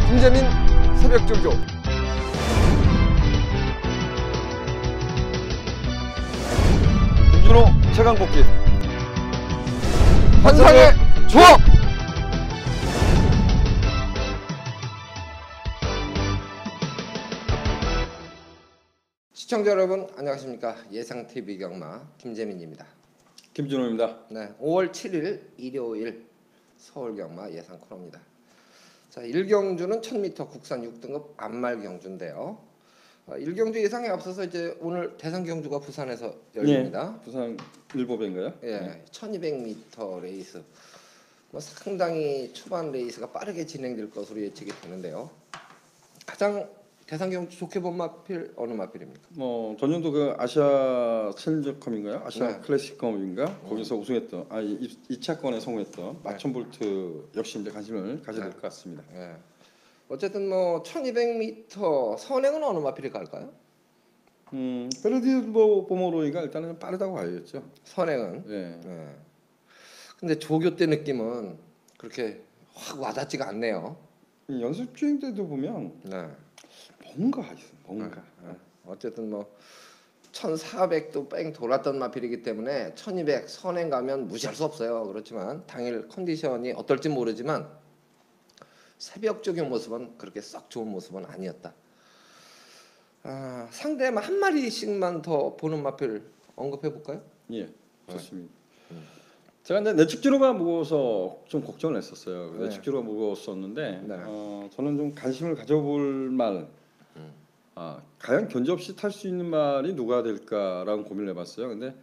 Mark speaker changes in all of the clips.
Speaker 1: 김재민 새벽조교. 김준호 최강복기. 환상의 조합. 시청자 여러분 안녕하십니까. 예상TV 경마 김재민입니다.
Speaker 2: 김준호입니다.
Speaker 1: 네, 5월 7일 일요일 서울경마 예상 코너입니다. 자, 1경주는 1000m 국산 6등급 안말 경주인데요. 1경주 예상에 앞서서 이제 오늘 대상 경주가 부산에서 열립니다.
Speaker 2: 예, 부산 일보배인가요?
Speaker 1: 예, 1200m 레이스. 뭐 상당히 초반 레이스가 빠르게 진행될 것으로 예측이 되는데요. 가장 대상 경주 좋게 본 마필 어느 마필입니까?
Speaker 2: 뭐 전년도 그 아시아 챌린저컵인가요? 아시아
Speaker 1: 네.
Speaker 2: 클래식컵인가? 거기서 우승했던 2차권에 성공했던 마천볼트 역시 이제 관심을 가져야 될 것 같습니다.
Speaker 1: 예. 어쨌든 뭐 1200m 선행은 어느 마필이 갈까요?
Speaker 2: 페르디보 보모로이가 일단은 빠르다고 봐야겠죠.
Speaker 1: 선행은.
Speaker 2: 예.
Speaker 1: 예. 근데 조교 때 느낌은 그렇게 확 와닿지가 않네요.
Speaker 2: 이 연습 주행 때도 보면
Speaker 1: 네.
Speaker 2: 뭔가 있어. 뭔가.
Speaker 1: 어쨌든 뭐 1400도 뺑 돌았던 마필이기 때문에 1200 선행 가면 무시할 수 없어요. 그렇지만 당일 컨디션이 어떨지 모르지만 새벽적인 모습은 그렇게 썩 좋은 모습은 아니었다. 상대 한 마리씩만 더 보는 마필 언급해 볼까요?
Speaker 2: 예, 좋습니다. 제가 이제 내측지로가 무거워서 좀 걱정을 했었어요.
Speaker 1: 네.
Speaker 2: 내측지로가 무거웠었는데
Speaker 1: 네.
Speaker 2: 저는 좀 관심을 가져볼 말, 과연 견제 없이 탈 수 있는 말이 누가 될까라는 고민을 해봤어요. 근데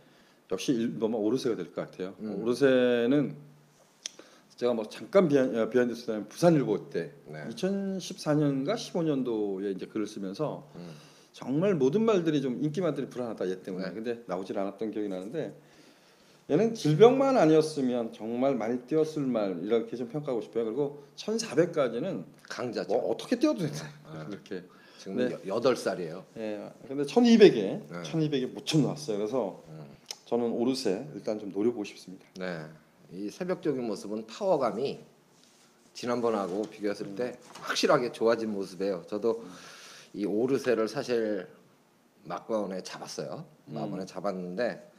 Speaker 2: 역시 너무 오르세가 될 것 같아요. 오르세는 제가 뭐 잠깐 비하인드 스토리는 부산일보 때 2014년인가 15년도에 이제 글을 쓰면서 정말 모든 말들이 좀 인기만들이 불안하다 얘 때문에. 근데 나오질 않았던 기억이 나는데 얘는 질병만 아니었으면 정말 많이 뛰었을 말 이렇게 좀 평가하고 싶어요. 그리고 1400까지는
Speaker 1: 강자죠.
Speaker 2: 뭐 어떻게 뛰어도 된다. 이렇게.
Speaker 1: 지금
Speaker 2: 네.
Speaker 1: 8살이에요.
Speaker 2: 예. 근데 1200에 무척 나왔어요. 그래서 저는 오르세 일단 좀 노려보고 싶습니다.
Speaker 1: 네. 이 새벽적인 모습은 파워감이 지난번하고 비교했을 때 확실하게 좋아진 모습이에요. 저도 이 오르세를 사실 막번에 잡았어요. 막번에 잡았는데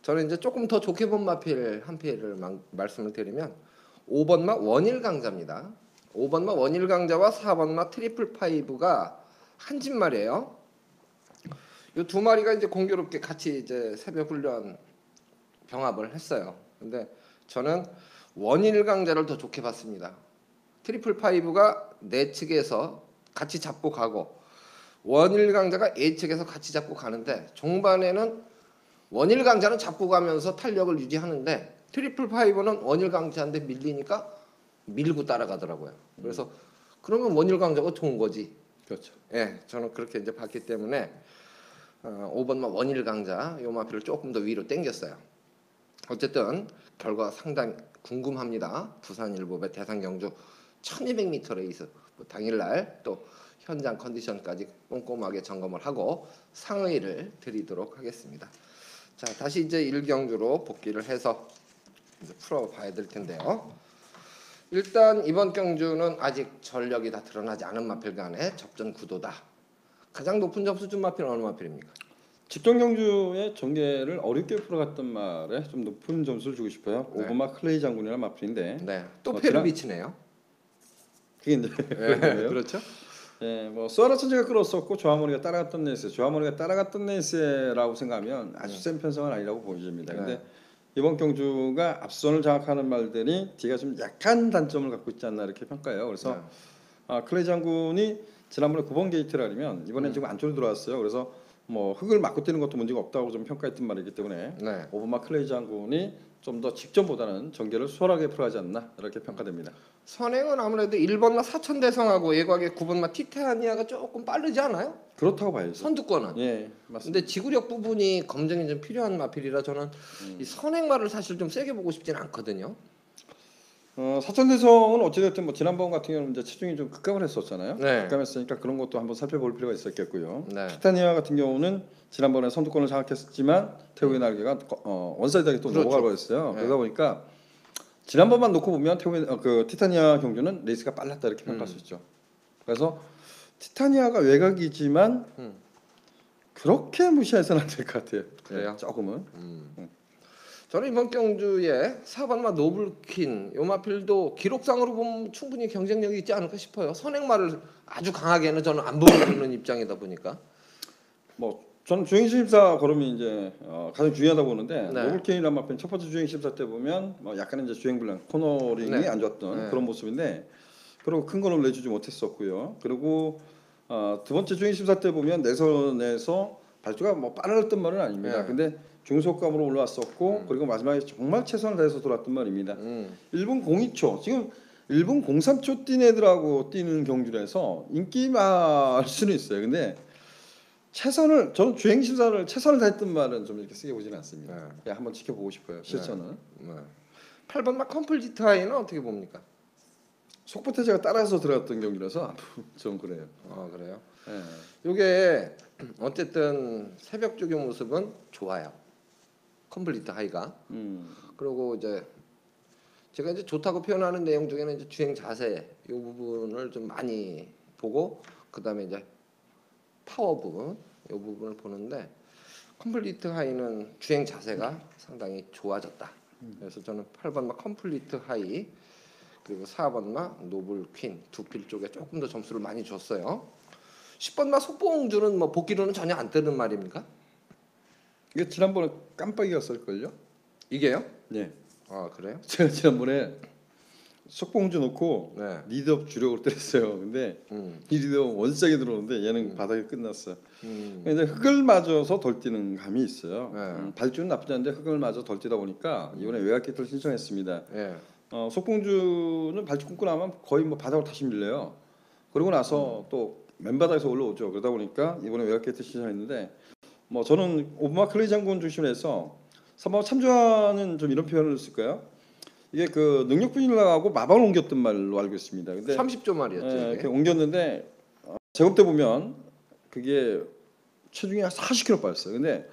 Speaker 1: 저는 이제 조금 더 좋게 본 마필 한 필을 말씀을 드리면 5번마 원일 강자입니다. 5번마 원일 강자와 4번마 트리플 파이브가 한 집말이에요. 이 두 마리가 이제 공교롭게 같이 이제 새벽 훈련 병합을 했어요. 근데 저는 원일 강자를 더 좋게 봤습니다. 트리플 파이브가 내 측에서 같이 잡고 가고 원일 강자가 A 측에서 같이 잡고 가는데 종반에는 원일 강자는 잡고 가면서 탄력을 유지하는데 트리플 파이브는 원일 강자한테 밀리니까 밀고 따라가더라고요. 그래서 그러면 원일 강자가 좋은 거지.
Speaker 2: 그렇죠.
Speaker 1: 예, 저는 그렇게 이제 봤기 때문에 5번마 원일 강자 요 마필을 조금 더 위로 당겼어요. 어쨌든 결과 상당히 궁금합니다. 부산일보배 대상 경주 1200m 레이스 당일날 또 현장 컨디션까지 꼼꼼하게 점검을 하고 상의를 드리도록 하겠습니다. 자, 다시 이제 1경주로 복귀를 해서 이제 풀어봐야 될 텐데요. 일단 이번 경주는 아직 전력이 다 드러나지 않은 마필 간의 접전 구도다. 가장 높은 점수 준 마필은 어느 마필입니까?
Speaker 2: 직전 경주의 전개를 어렵게 풀어갔던 말에 좀 높은 점수를 주고 싶어요.
Speaker 1: 네.
Speaker 2: 오버마 클레이 장군이라는 마필인데
Speaker 1: 네, 또 패를 미치네요.
Speaker 2: 그게 이제
Speaker 1: 그렇죠.
Speaker 2: 예, 뭐 수아라 천재가 끌었었고 조아모니가 따라갔던 레이스, 조아모니가 따라갔던 레이스라고 생각하면 아주 센 편성은 아니라고 보여집니다. 근데 이번 경주가 앞선을 장악하는 말들이 뒤가 좀 약한 단점을 갖고 있지 않나 이렇게 평가해요. 그래서 클레이 장군이 지난번에 9번 게이트라면 이번엔 지금 안쪽으로 들어왔어요. 그래서 뭐 흙을 맞고 뛰는 것도 문제가 없다고 좀 평가했던 말이기 때문에 오버마 클레이 장군이 좀 더 직전보다는 전개를 수월하게 풀어가지 않나 이렇게 평가됩니다.
Speaker 1: 선행은 아무래도 1번마 사천대성하고 예곽의 9번마 티타니아가 조금 빠르지 않아요?
Speaker 2: 그렇다고 봐야죠.
Speaker 1: 선두권은.
Speaker 2: 예, 맞습니다.
Speaker 1: 근데 지구력 부분이 검증이 좀 필요한 마필이라 저는 이 선행말을 사실 좀 세게 보고 싶지는 않거든요.
Speaker 2: 사천대성은 어찌됐든 뭐 지난번 같은 경우는 이제 체중이 좀 급감을 했었잖아요.
Speaker 1: 네.
Speaker 2: 급감했으니까 그런 것도 한번 살펴볼 필요가 있었겠고요.
Speaker 1: 네.
Speaker 2: 티타니아 같은 경우는 지난번에 선두권을 장악했지만 태우의 날개가 원사이드하게 또 넘어가 버렸어요. 그러다 보니까 지난번만 놓고 보면 태우의 티타니아 경주는 레이스가 빨랐다 이렇게 평가할 수 있죠. 그래서 티타니아가 외곽이지만 그렇게 무시해서는 안 될 것 같아요.
Speaker 1: 그래요?
Speaker 2: 네, 조금은.
Speaker 1: 저는 이번 경주에 4번마 노블퀸 요 마필도 기록상으로 보면 충분히 경쟁력이 있지 않을까 싶어요. 선행마를 아주 강하게는 저는 안 보는 입장이다 보니까.
Speaker 2: 뭐 저는 주행 심사 걸음이 이제 가장 중요하다고 보는데
Speaker 1: 네.
Speaker 2: 노블케인이란 마필 첫 번째 주행 심사 때 보면 뭐 약간 이제 주행 불량, 코너링이
Speaker 1: 네.
Speaker 2: 안 좋았던
Speaker 1: 네.
Speaker 2: 그런 모습인데 그리고 큰 걸음 내주지 못했었고요. 그리고 두 번째 주행 심사 때 보면 내선에서 발주가 뭐 빠르던 말은 아닙니다.
Speaker 1: 네.
Speaker 2: 근데 중속감으로 올라왔었고 그리고 마지막에 정말 최선을 다해서 돌았던 말입니다. 1분 02초 지금 1분 03초 뛴 애들하고 뛰는 경주라서 인기말 수는 있어요. 근데 저는 주행 심사를 최선을 다했던 말은 좀 이렇게 쓰게 보지는 않습니다.
Speaker 1: 네.
Speaker 2: 그냥 한번 지켜보고 싶어요. 실전은.
Speaker 1: 네. 8번마 컴플리트 하이는 어떻게 봅니까?
Speaker 2: 속보태제가 따라서 들어갔던 경기라서 좀 그래요.
Speaker 1: 아 그래요?
Speaker 2: 예.
Speaker 1: 요게 어쨌든 새벽 쪽의 모습은 좋아요. 컴플리트 하이가. 그리고 이제 제가 이제 좋다고 표현하는 내용 중에는 이제 주행 자세 이 부분을 좀 많이 보고 그다음에 이제 파워 부분 이 부분을 보는데 컴플리트 하이는 주행 자세가 상당히 좋아졌다. 그래서 저는 8번마 컴플리트 하이 그리고 4번마 노블 퀸 두 필 쪽에 조금 더 점수를 많이 줬어요. 10번마 속보홍주는 뭐 복귀로는 전혀 안 뜨는 말입니까?
Speaker 2: 이게 지난번에 깜빡이었을걸요?
Speaker 1: 이게요?
Speaker 2: 네.
Speaker 1: 아 그래요?
Speaker 2: 제가 지난번에 속봉주 놓고
Speaker 1: 네.
Speaker 2: 리드업 주력으로 때렸어요. 근데 이 리드업 원색이 들어오는데 얘는 바닥에 끝났어요. 근데 흙을 맞아서 덜 뛰는 감이 있어요.
Speaker 1: 네.
Speaker 2: 발주는 나쁘지 않은데 흙을 맞아 덜 뛰다 보니까 이번에 외곽 키트를 신청했습니다.
Speaker 1: 예.
Speaker 2: 속봉주는 발주 끊고 나면 거의 뭐 바닥으로 다시 밀려요. 그러고 나서 또 맨바닥에서 올라오죠. 그러다 보니까 이번에 외곽 키트 신청했는데 뭐 저는 오브마 클레이 장군 중심으로 해서 3번 참조하는 좀 이런 표현을 쓸까요? 이게 그 능력 분일하고 마방을 옮겼던 말로 알고 있습니다. 근데
Speaker 1: 30조 말이었죠. 이게.
Speaker 2: 이렇게 옮겼는데 제곱 때 보면 그게 체중이 한 40kg 빠졌어요. 근데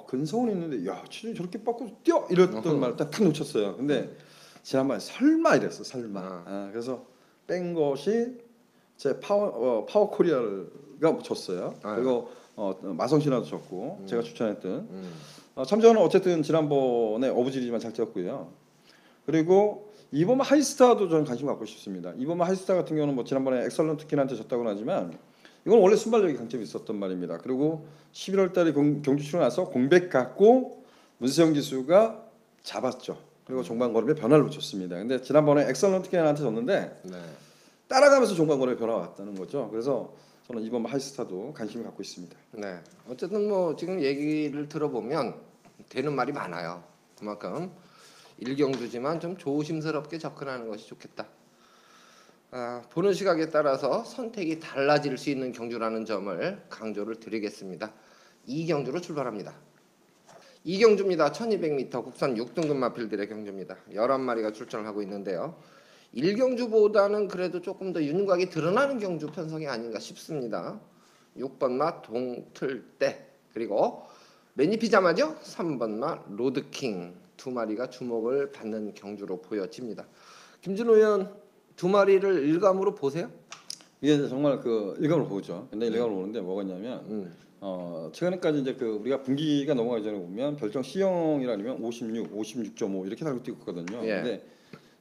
Speaker 2: 근성은 있는데 야 체중이 저렇게 빠고 뛰어 이랬던 말을 딱 놓쳤어요. 근데 지난번에 설마 이랬어 설마. 그래서 뺀 것이 제 파워 코리아가 졌어요. 그리고 마성신화도 졌고 제가 추천했던 참조는 어쨌든 지난번에 어부질이지만 잘 뛰었고요. 그리고 이번 하이스타도 저는 관심 갖고 싶습니다. 이번 하이스타 같은 경우는 뭐 지난번에 엑설런트 킨한테 졌다고는 하지만 이건 원래 순발력이 강점이 있었던 말입니다. 그리고 11월달에 경주 치고 나서 공백 갖고 문세영 기수가 잡았죠. 그리고 종반걸음에 변화를 붙였습니다. 근데 지난번에 엑설런트 킨한테 졌는데
Speaker 1: 네.
Speaker 2: 따라가면서 종반걸음에 변화가 왔다는 거죠. 그래서 저는 이번 하이스타도 관심을 갖고 있습니다.
Speaker 1: 네. 어쨌든 뭐 지금 얘기를 들어보면 되는 말이 많아요. 그만큼 일경주지만 좀 조심스럽게 접근하는 것이 좋겠다. 보는 시각에 따라서 선택이 달라질 수 있는 경주라는 점을 강조를 드리겠습니다. 2경주로 출발합니다. 2경주입니다. 1200m 국산 6등급 마필들의 경주입니다. 11마리가 출전을 하고 있는데요. 1경주보다는 그래도 조금 더 윤곽이 드러나는 경주 편성이 아닌가 싶습니다. 6번마 동틀대 그리고 매니피자마죠? 3번마 로드킹 두 마리가 주목을 받는 경주로 보여집니다. 김준호 의원 두 마리를 일감으로 보세요?
Speaker 2: 이게 정말 그 일감으로 보죠. 근데 일감으로 보는데 뭐가 있냐면 최근까지 이제 그 우리가 분기가 넘어가기 전에 보면 별정 C형이라면 56, 56.5 이렇게 달고 뛰고 있거든요.
Speaker 1: 예.
Speaker 2: 근데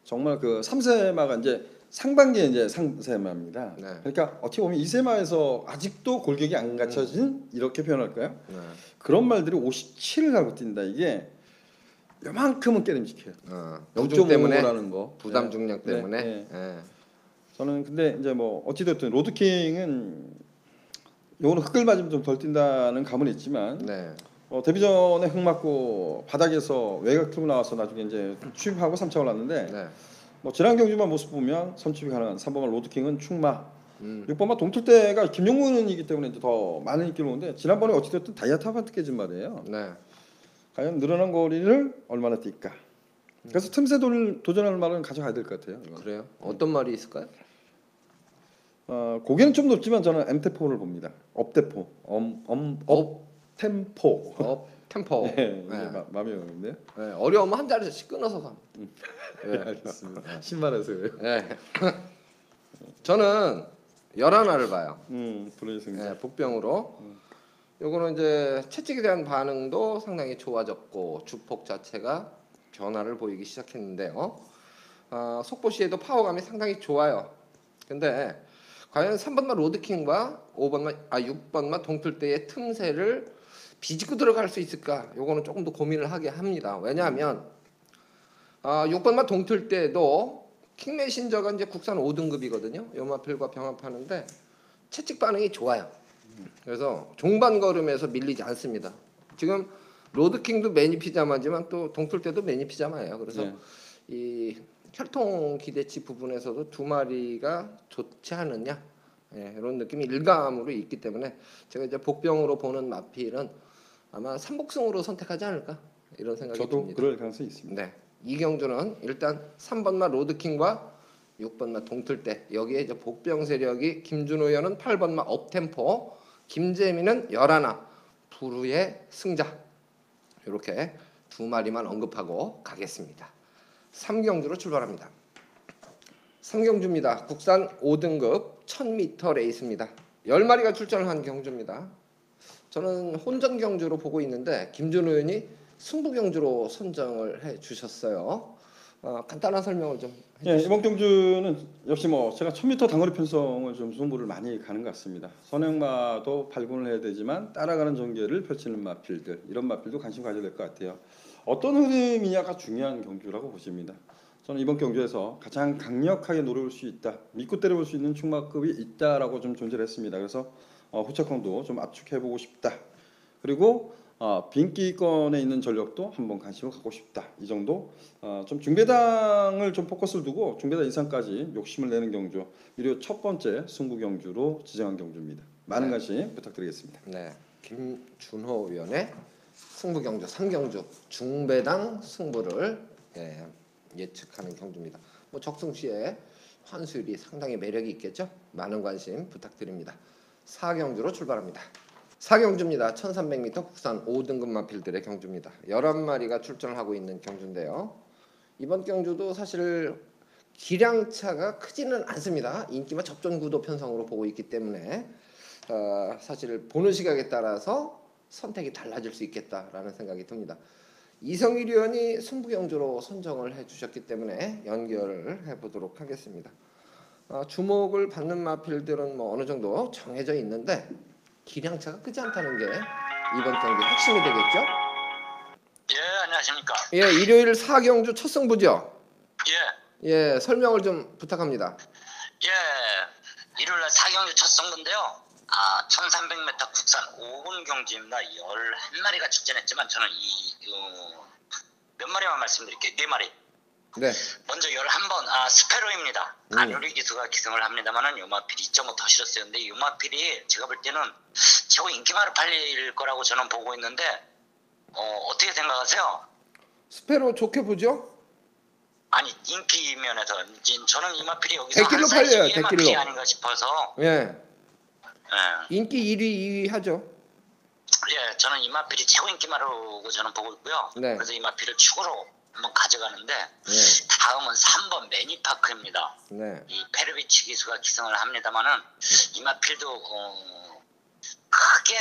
Speaker 2: 정말 그 3세마가 이제 상반기에 이제 상세마입니다.
Speaker 1: 네.
Speaker 2: 그러니까 어떻게 보면 2세마에서 아직도 골격이 안 갖춰진 이렇게 표현할까요?
Speaker 1: 네.
Speaker 2: 그런 말들이 57을 달고 뛴다. 이게 요만큼은 깨름직해요.
Speaker 1: 부중 때문에
Speaker 2: 0.5라는 거.
Speaker 1: 부담
Speaker 2: 네.
Speaker 1: 중량 때문에.
Speaker 2: 네, 네.
Speaker 1: 예.
Speaker 2: 저는 근데 이제 뭐 어찌됐든 로드킹은 요거는 흙을 맞으면 좀 덜 뛴다는 감은 있지만
Speaker 1: 네.
Speaker 2: 데뷔 전에 흙 맞고 바닥에서 외곽 틀고 나와서 나중에 이제 취입하고 3차를 났는데
Speaker 1: 네.
Speaker 2: 뭐 지난 경주만 모습 보면 선취이 가능한 3번마 로드킹은 충마 6번마 동틀대가 김용문이기 때문에 이제 더 많은 인기를 오는데 지난번에 어찌됐든 다이아타한테 깨진 말이에요.
Speaker 1: 네.
Speaker 2: 과연 늘어난 거리를 얼마나 뛸까? 그래서 틈새 도전할 말은 가져가야 될 것 같아요. 이건.
Speaker 1: 그래요? 어떤 말이 있을까요?
Speaker 2: 고개는 좀 높지만 저는 엠테포를 봅니다. 업테포, 업템포.
Speaker 1: 템포.
Speaker 2: 네,
Speaker 1: 네.
Speaker 2: 마음이 오는데요.
Speaker 1: 네. 어려우면 한 자리씩 끊어서 가.
Speaker 2: 네, 알겠습니다. 신발에서 그래요.
Speaker 1: 네. 저는 열하나를 봐요.
Speaker 2: 불의 승자.
Speaker 1: 예, 복병으로. 요거는 이제 채찍에 대한 반응도 상당히 좋아졌고 주폭 자체가 변화를 보이기 시작했는데요. 속보 시에도 파워감이 상당히 좋아요. 근데 과연 3번마 로드킹과 6번마 동틀 때의 틈새를 비집고 들어갈 수 있을까? 요거는 조금 더 고민을 하게 합니다. 왜냐하면 6번마 동틀 때도 킹메신저가 이제 국산 5등급이거든요. 요마필과 병합하는데 채찍 반응이 좋아요. 그래서 종반 걸음에서 밀리지 않습니다. 지금 로드킹도 매니피자마지만 또 동틀 때도 매니피자마예요. 그래서
Speaker 2: 네.
Speaker 1: 이 혈통 기대치 부분에서도 두 마리가 좋지 않느냐, 이런 느낌이 일감으로 있기 때문에 제가 이제 복병으로 보는 마필은 아마 삼복승으로 선택하지 않을까 이런 생각이
Speaker 2: 저도
Speaker 1: 듭니다.
Speaker 2: 그럴 가능성이 있습니다.
Speaker 1: 네, 이 경주는 일단 3번마 로드킹과 6번마 동틀대, 여기에 이제 복병 세력이 김준호 의원은 8번마 업템포, 김재민은 11, 부루의 승자, 이렇게 두 마리만 언급하고 가겠습니다. 3경주로 출발합니다. 3경주입니다. 국산 5등급 1000m 레이스입니다. 10마리가 출전을 한 경주입니다. 저는 혼전 경주로 보고 있는데 김준호 의원이 승부 경주로 선정을 해 주셨어요. 간단한 설명을 좀
Speaker 2: 예, 이번 경주는 역시 뭐 제가 1000m 단거리 편성을 좀 승부를 많이 가는 것 같습니다. 선행마도 발군을 해야 되지만 따라가는 전개를 펼치는 마필들, 이런 마필도 관심 가져야 될 것 같아요. 어떤 흐름이냐가 중요한 경주라고 보십니다. 저는 이번 경주에서 가장 강력하게 노려볼 수 있다, 믿고 때려볼 수 있는 충마급이 있다라고 좀 존재를 했습니다. 그래서 후척형도 좀 압축해보고 싶다. 그리고 빈기권에 있는 전력도 한번 관심을 갖고 싶다. 이 정도. 좀 중배당을 좀 포커스를 두고 중배당 이상까지 욕심을 내는 경주. 이료 첫 번째 승부 경주로 지정한 경주입니다. 많은 관심 부탁드리겠습니다.
Speaker 1: 네, 김준호 의원의 승부 경주 3경주 중배당 승부를 예측하는 경주입니다. 뭐 적승 시에 환수율이 상당히 매력이 있겠죠. 많은 관심 부탁드립니다. 4경주로 출발합니다. 4경주입니다. 1300m 국산 5등급 마필들의 경주입니다. 11마리가 출전을 하고 있는 경주인데요. 이번 경주도 사실 기량차가 크지는 않습니다. 인기와 접전 구도 편성으로 보고 있기 때문에 사실 보는 시각에 따라서 선택이 달라질 수 있겠다라는 생각이 듭니다. 이성일 의원이 승부 경주로 선정을 해주셨기 때문에 연결을 해보도록 하겠습니다. 주목을 받는 마필들은 뭐 어느 정도 정해져 있는데 기량차가 크지 않다는 게 이번 경기 핵심이 되겠죠?
Speaker 3: 예, 안녕하십니까.
Speaker 1: 예, 일요일 4경주 첫 승부죠?
Speaker 3: 예,
Speaker 1: 예, 설명을 좀 부탁합니다.
Speaker 3: 예, 일요일날 4경주 첫 승부인데요. 1300m 국산 5분 경주입니다. 11마리가 출전했지만 저는 몇 마리만 말씀드릴게요. 4마리.
Speaker 1: 네,
Speaker 3: 먼저 11번, 스페로입니다. 안효리 기수가 기승을 합니다만은 요마필이 2.5 더 실었었는데 요마필이 제가 볼 때는 최고 인기마로 팔릴 거라고 저는 보고 있는데 어떻게 생각하세요?
Speaker 1: 스페로 좋게 보죠?
Speaker 3: 아니 인기 면에서 저는 이마필이 여기서
Speaker 1: 100kg
Speaker 3: 한 사이즈
Speaker 1: 팔려요,
Speaker 3: 1마필이
Speaker 1: 100kg.
Speaker 3: 아닌가 싶어서
Speaker 1: 예,
Speaker 3: 예,
Speaker 1: 인기 1위, 2위 하죠.
Speaker 3: 예, 저는 이마필이 최고 인기마로 저는 보고 있고요.
Speaker 1: 네.
Speaker 3: 그래서 이마필을 축으로 한번 가져가는데
Speaker 1: 네,
Speaker 3: 다음은 3번 매니파크입니다.
Speaker 1: 네,
Speaker 3: 이 페르비치 기수가 기승을 합니다만은 이마필도 크게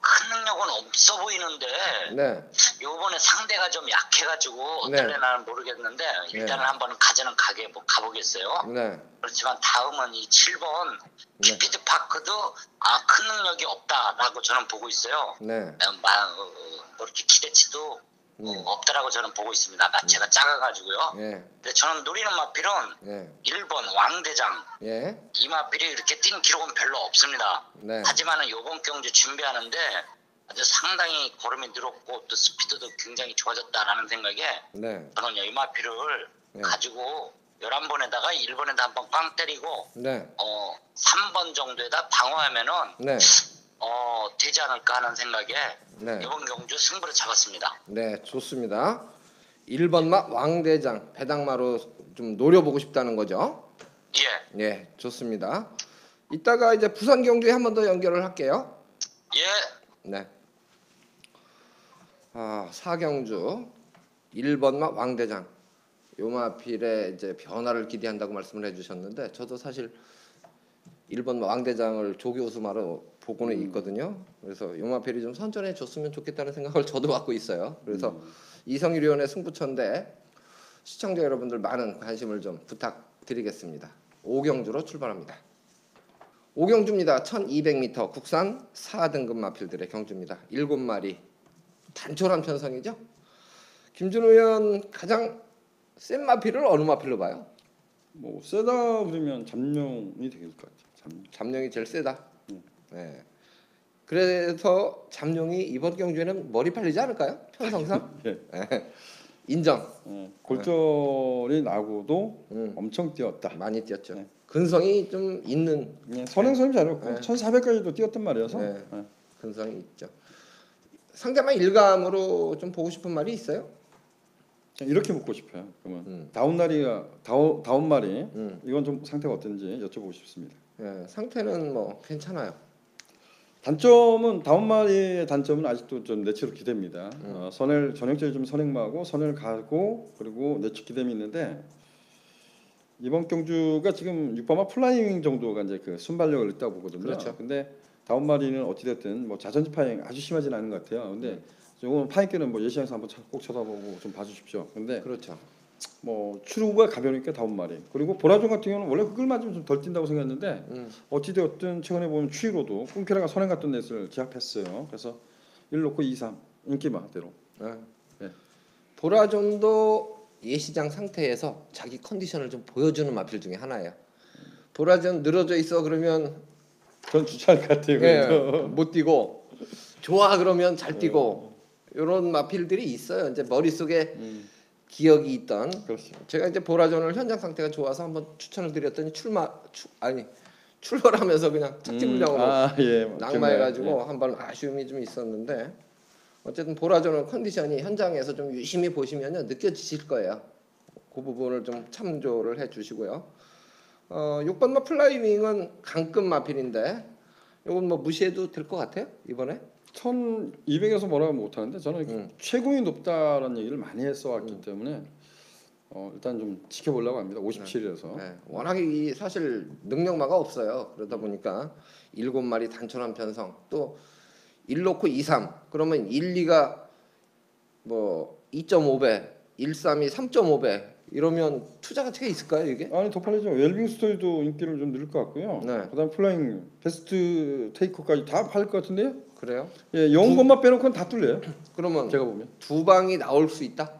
Speaker 3: 큰 능력은 없어 보이는데
Speaker 1: 네,
Speaker 3: 요번에 상대가 좀 약해가지고
Speaker 1: 네.
Speaker 3: 어떨래나는 모르겠는데 일단은 한번 가보겠어요.
Speaker 1: 네,
Speaker 3: 그렇지만 다음은 이 7번
Speaker 1: 네.
Speaker 3: 큐피드 파크도 큰 능력이 없다라고 저는 보고 있어요.
Speaker 1: 네,
Speaker 3: 뭐 이렇게 기대치도 없다라고 저는 보고 있습니다. 마체가 작아가지고요.
Speaker 1: 예,
Speaker 3: 근데 저는 노리는 마필은
Speaker 1: 예,
Speaker 3: 1번 왕대장.
Speaker 1: 예,
Speaker 3: 이 마필이 이렇게 뛴 기록은 별로 없습니다.
Speaker 1: 네,
Speaker 3: 하지만은 요번 경주 준비하는데 아주 상당히 걸음이 늘었고 또 스피드도 굉장히 좋아졌다라는 생각에
Speaker 1: 네,
Speaker 3: 저는 이 마필을
Speaker 1: 네.
Speaker 3: 가지고 11번에다가 1번에다 한번 꽝 때리고
Speaker 1: 네,
Speaker 3: 3번 정도에다 방어하면은
Speaker 1: 네,
Speaker 3: 되지 않을까 하는 생각에
Speaker 1: 네,
Speaker 3: 이번 경주 승부를 잡았습니다.
Speaker 1: 네, 좋습니다. 1번마 왕대장 배당마로 좀 노려보고 싶다는 거죠?
Speaker 3: 예,
Speaker 1: 네, 좋습니다. 이따가 이제 부산 경주에 한 번 더 연결을 할게요.
Speaker 3: 예,
Speaker 1: 네. 4경주 1번마 왕대장 요마필의 이제 변화를 기대한다고 말씀을 해주셨는데 저도 사실 1번 왕대장을 조교수마로 보고는 있거든요. 그래서 요마필이 좀 선전해 줬으면 좋겠다는 생각을 저도 갖고 있어요. 그래서 이성일위원회 승부처인데 시청자 여러분들 많은 관심을 좀 부탁드리겠습니다. 5경주로 출발합니다. 5경주입니다. 1200m 국산 4등급 마필들의 경주입니다. 7마리 단촐한 편성이죠. 김준호 의원 가장 센 마필을 어느 마필로 봐요?
Speaker 2: 뭐 세다 그러면 잠룡이 되게 될 것 같아요.
Speaker 1: 잠룡이 제일 세다. 네. 그래서 잠룡이 이번 경주에는 머리 팔리지 않을까요? 편성상?
Speaker 2: 예.
Speaker 1: 네. 인정.
Speaker 2: 골절이 나고도 엄청 뛰었다.
Speaker 1: 많이 뛰었죠.
Speaker 2: 네.
Speaker 1: 근성이 좀 있는.
Speaker 2: 선행선임 잘했고
Speaker 1: 네.
Speaker 2: 1400까지도 뛰었단 말이어서.
Speaker 1: 네.
Speaker 2: 네.
Speaker 1: 근성이 있죠. 상대방 일감으로 좀 보고 싶은 말이 있어요?
Speaker 2: 이렇게 묻고 싶어요. 그러면 다운 말이 이건 좀 상태가 어떤지 여쭤보고 싶습니다.
Speaker 1: 네. 상태는 뭐 괜찮아요.
Speaker 2: 단점은 다운 말이의 단점은 아직도 좀 내치로 기대입니다. 선을 전형적으로 좀 선행마하고 선을 가고 그리고 내치 기대이 있는데 이번 경주가 지금 6번마 플라잉 정도가 이제 그 순발력을 있다고 보거든요.
Speaker 1: 그렇죠.
Speaker 2: 근데 다운 마리는 어찌 됐든 뭐 자전지 파행 아주 심하지는 않은 것 같아요. 근데 요건 파행기는 뭐 예시장에서 한번 꼭 쳐다보고 좀 봐주십시오. 근데
Speaker 1: 그렇죠.
Speaker 2: 뭐 추루가 가벼우니까 다운 마리. 그리고 보라종 같은 경우는 원래 흙을 맞으면 좀 덜 뛴다고 생각했는데 어찌 되었든 최근에 보면 추위로도 꿈캐라가 선행 같은 넷을 제압했어요. 그래서 1 놓고 2, 3 인기마대로.
Speaker 1: 네.
Speaker 2: 네.
Speaker 1: 보라존도 예시장 상태에서 자기 컨디션을 좀 보여주는 마필 중에 하나예요. 보라존 늘어져 있어 그러면
Speaker 2: 전 주차할 것 같아요. 그래서.
Speaker 1: 못 뛰고 좋아 그러면 잘 뛰고 이런 마필들이 있어요. 이제 머릿속에 기억이 있던.
Speaker 2: 그렇습니다.
Speaker 1: 제가 이제 보라존을 현장 상태가 좋아서 한번 추천을 드렸더니 출발하면서 그냥 착지불량으로 낙마해가지고 한번 아쉬움이 좀 있었는데 어쨌든 보라존은 컨디션이 현장에서 좀 유심히 보시면요 느껴지실 거예요. 그 부분을 좀 참조를 해주시고요. 6번마 플라이윙은 강급 마필인데 이건 뭐 무시해도 될 것 같아요 이번에.
Speaker 2: 1200에서 뭐라고 못하는데 저는 최고이 높다라는 얘기를 많이 했어왔기 때문에 일단 좀 지켜보려고 합니다. 57이라서.
Speaker 1: 네. 워낙에 이 사실 능력마가 없어요. 그러다 보니까 7마리 단촐한 편성 또 1 놓고 2, 3 그러면 1, 2가 뭐 2.5배 1, 3이 3.5배 이러면 투자 가치가 있을까요 이게?
Speaker 2: 아니 더 팔리죠. 웰빙 스토리도 인기를 좀 늘릴 것 같고요.
Speaker 1: 네.
Speaker 2: 그다음 플라잉 베스트 테이커까지 다 팔릴 것 같은데요?
Speaker 1: 그래요?
Speaker 2: 예, 영웅 것만 빼놓고는 다 뚫려요.
Speaker 1: 그러면
Speaker 2: 제가 보면
Speaker 1: 두 방이 나올 수 있다?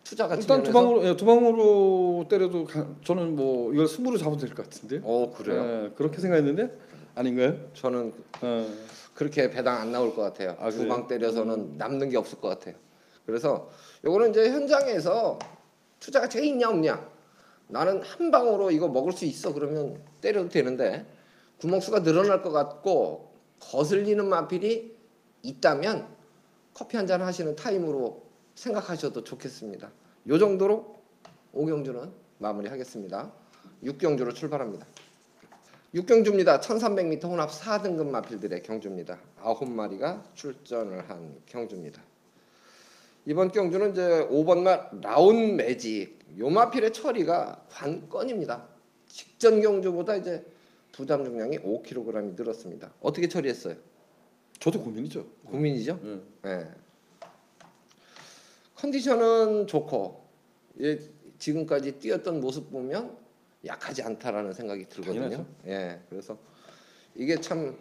Speaker 1: 투자 가치
Speaker 2: 일단
Speaker 1: 면에서?
Speaker 2: 두 방으로 때려도 저는 뭐 이걸 승부로 잡아도 될 것 같은데요.
Speaker 1: 그래요?
Speaker 2: 예, 그렇게 생각했는데 아닌가요?
Speaker 1: 저는 그렇게 배당 안 나올 것 같아요.
Speaker 2: 아,
Speaker 1: 두 방 때려서는 남는 게 없을 것 같아요. 그래서 요거는 이제 현장에서 투자 가치가 있냐 없냐. 나는 한 방으로 이거 먹을 수 있어 그러면 때려도 되는데 구멍수가 늘어날 것 같고 거슬리는 마필이 있다면 커피 한 잔 하시는 타임으로 생각하셔도 좋겠습니다. 요 정도로 5경주는 마무리하겠습니다. 6경주로 출발합니다. 6경주입니다. 1300m 혼합 4등급 마필들의 경주입니다. 9마리가 출전을 한 경주입니다. 이번 경주는 이제 5번마 라운 매직 요 마필의 처리가 관건입니다. 직전 경주보다 이제 부담 중량이 5kg이 늘었습니다. 어떻게 처리했어요?
Speaker 2: 저도 고민이죠.
Speaker 1: 고민이죠? 네. 컨디션은 좋고 지금까지 뛰었던 모습 보면 약하지 않다라는 생각이 들거든요.
Speaker 2: 당연하죠.
Speaker 1: 예, 그래서 이게 참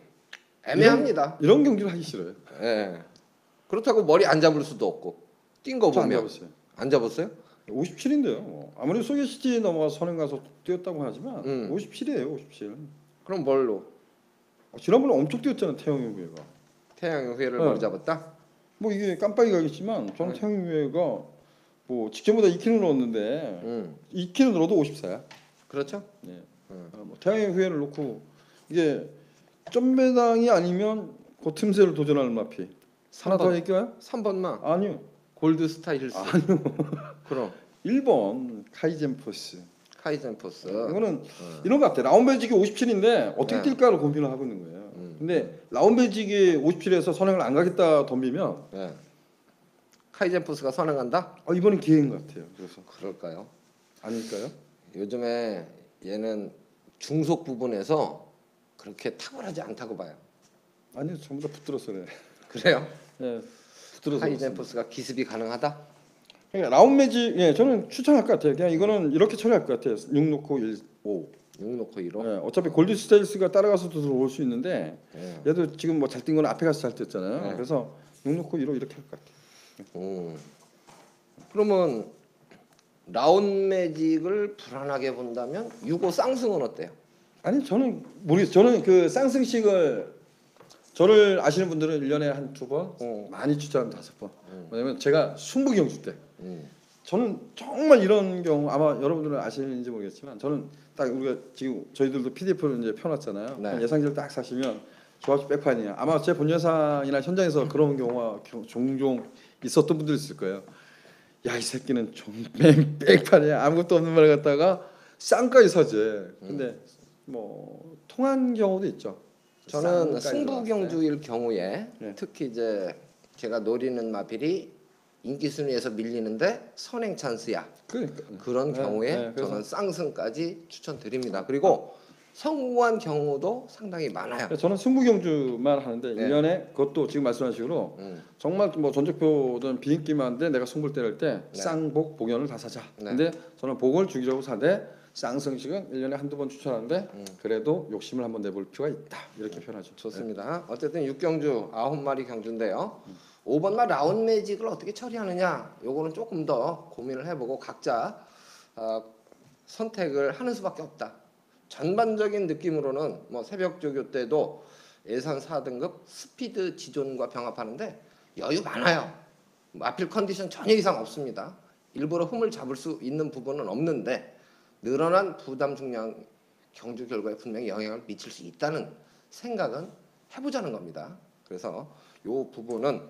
Speaker 1: 애매합니다.
Speaker 2: 이런 경기를 하기 싫어요.
Speaker 1: 예. 그렇다고 머리 안 잡을 수도 없고 뛴 거
Speaker 2: 저 안
Speaker 1: 보면
Speaker 2: 잡았어요.
Speaker 1: 안 잡았어요?
Speaker 2: 57인데요. 아무리 소개시티 넘어가서 선행 가서 뛰었다고 하지만 57이에요. 57.
Speaker 1: 그럼 뭘로?
Speaker 2: 지난번에 엄청 뛰었잖아요. 태영이 후예가.
Speaker 1: 태양의 후예를
Speaker 2: 네.
Speaker 1: 머리 잡았다?
Speaker 2: 뭐 이게 깜빡이 가겠지만 저는 태영이 후예가 뭐 직전보다 2kg 넣었는데 2kg 넣어도 54야.
Speaker 1: 그렇죠?
Speaker 2: 네. 뭐 태영이 후예를 놓고 이게 점배당이 아니면 그 틈새를 도전하는 마피. 하나 더 얘기해요?
Speaker 1: 3번마
Speaker 2: 아니요.
Speaker 1: 골드 스타일스.
Speaker 2: 아니요.
Speaker 1: 그럼
Speaker 2: 1번 카이젠포스.
Speaker 1: 카이젠포스.
Speaker 2: 이거는 이런 것 같아요. 라운벨직이 57인데 어떻게
Speaker 1: 네.
Speaker 2: 뛸까를 고민을 하고 있는 거예요. 근데 라운벨직이 57에서 선행을 안 가겠다 덤비면
Speaker 1: 네. 카이젠포스가 선행한다?
Speaker 2: 이번엔 기회인 것 같아요. 그래서
Speaker 1: 그럴까요?
Speaker 2: 아닐까요?
Speaker 1: 요즘에 얘는 중속 부분에서 그렇게 탁월하지 않다고 봐요.
Speaker 2: 아니 전부 다 붙들어서 그래.
Speaker 1: 그래요?
Speaker 2: 예, 붙들어서.
Speaker 1: 하이젠포스가 기습이 가능하다?
Speaker 2: 그러니까 라운 매직, 예, 저는 추천할 것 같아요. 그냥 이거는 이렇게 처리할 것 같아요. 6 놓고 1, 5.
Speaker 1: 6 놓고 2로?
Speaker 2: 예, 어차피 골드 스테일스가 따라가서도 들어올 수 있는데
Speaker 1: 예.
Speaker 2: 얘도 지금 뭐 잘 뛴 건 앞에 가서 잘 뛰었잖아요.
Speaker 1: 네.
Speaker 2: 그래서 6 놓고 2로 이렇게 할 것 같아요.
Speaker 1: 그러면 라운 매직을 불안하게 본다면 6호 쌍승은 어때요?
Speaker 2: 아니 저는 모르겠어요. 저는 그 쌍승식을 저를 아시는 분들은 1년에 한 2번, 많이 추천한 5번. 왜냐면 제가 승부경주 때 저는 정말 이런 경우 아마 여러분들은 아시는지 모르겠지만 저는 딱 우리가 지금 저희들도 PDF를 이제 펴놨잖아요.
Speaker 1: 네.
Speaker 2: 예상지를 딱 사시면 조합수 백판이야. 아마 제 본 예상이나 현장에서 그런 경우가 종종 있었던 분들이 있을 거예요. 야 이 새끼는 정말 백판이야. 아무것도 없는 말을 갖다가 쌍까지 사지. 근데 뭐 통한 경우도 있죠.
Speaker 1: 저는
Speaker 2: 쌍까지
Speaker 1: 승부경주일 경우에
Speaker 2: 네.
Speaker 1: 특히 이제 제가 노리는 마필이 인기 순위에서 밀리는데 선행 찬스야.
Speaker 2: 그러니까
Speaker 1: 그런
Speaker 2: 네,
Speaker 1: 경우에
Speaker 2: 네, 그래서-
Speaker 1: 저는 쌍승까지 추천드립니다. 그리고 성공한 경우도 상당히 많아요.
Speaker 2: 저는 승부경주만 하는데
Speaker 1: 네.
Speaker 2: 1년에 그것도 지금 말씀하신 식으로 정말 뭐 전적표든 비인기만한데 내가 승부를 때릴 때
Speaker 1: 네.
Speaker 2: 쌍복 복연을 다 사자.
Speaker 1: 네.
Speaker 2: 근데 저는 복을 주기적으로 사되 쌍승식은 1년에 한두 번 추천하는데 그래도 욕심을 한번 내볼 필요가 있다. 이렇게 표현하죠.
Speaker 1: 좋습니다. 어쨌든 6경주 9마리 경주인데요. 5번 말 라운 매직을 어떻게 처리하느냐 요거는 조금 더 고민을 해보고 각자 선택을 하는 수밖에 없다. 전반적인 느낌으로는 뭐 새벽 조교 때도 예산 4등급 스피드 지존과 병합하는데 여유 많아요. 마필 컨디션 전혀 이상 없습니다. 일부러 흠을 잡을 수 있는 부분은 없는데 늘어난 부담 중량 경주 결과에 분명히 영향을 미칠 수 있다는 생각은 해보자는 겁니다. 그래서 이 부분은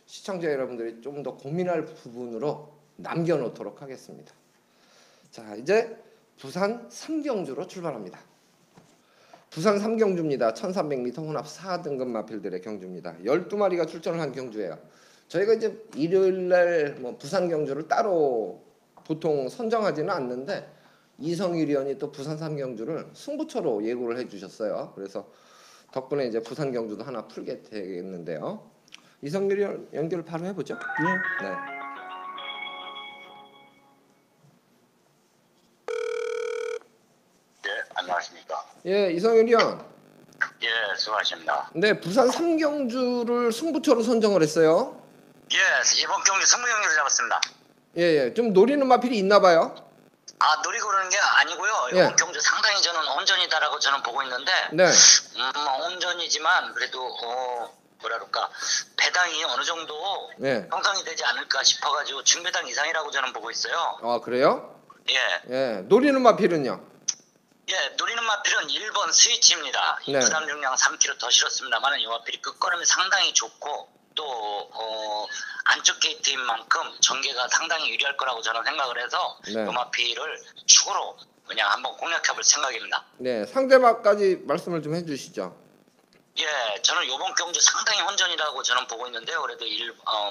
Speaker 1: 시청자 여러분들이 좀 더 고민할 부분으로 남겨놓도록 하겠습니다. 자, 이제 부산 3경주로 출발합니다. 부산 3경주입니다. 1300m 혼합 4등급 마필들의 경주입니다. 12마리가 출전을 한 경주예요. 저희가 이제 일요일날 뭐 부산 경주를 따로 보통 선정하지는 않는데 이성일 의원이 또 부산 3경주를 승부처로 예고를 해주셨어요. 그래서 덕분에 이제 부산 경주도 하나 풀게 되겠는데요. 이성일 의원 연결 바로 해보죠. 네.
Speaker 3: 네, 안녕하십니까.
Speaker 1: 예, 이성일 의원.
Speaker 3: 예, 수고하십니다.
Speaker 1: 네, 부산 3경주를 승부처로 선정을 했어요.
Speaker 3: 예, 이번 경기 승부 경기를 잡았습니다.
Speaker 1: 예, 예. 좀 노리는 마필이 있나 봐요.
Speaker 3: 아, 노리고 그러는 게 아니고요.
Speaker 1: 예.
Speaker 3: 이번 경주 상당히 저는 온전이다라고 저는 보고 있는데,
Speaker 1: 네.
Speaker 3: 온전이지만 그래도 뭐라 그럴까, 배당이 어느 정도
Speaker 1: 네.
Speaker 3: 형성이 되지 않을까 싶어가지고 중배당 이상이라고 저는 보고 있어요.
Speaker 1: 아, 그래요?
Speaker 3: 예.
Speaker 1: 예. 노리는 마필은요?
Speaker 3: 예, 노리는 마필은 1번 스위치입니다.
Speaker 1: 네.
Speaker 3: 부담 중량 3kg 더 실었습니다만 이 마필이 끝걸음이 상당히 좋고 또 안쪽 게이트인 만큼 전개가 상당히 유리할 거라고 저는 생각을 해서
Speaker 1: 네.
Speaker 3: 이 마필을 축으로 그냥 한번 공략해볼 생각입니다.
Speaker 1: 네. 상대마까지 말씀을 좀 해주시죠.
Speaker 3: 예, 저는 이번 경주 상당히 혼전이라고 저는 보고 있는데요. 그래도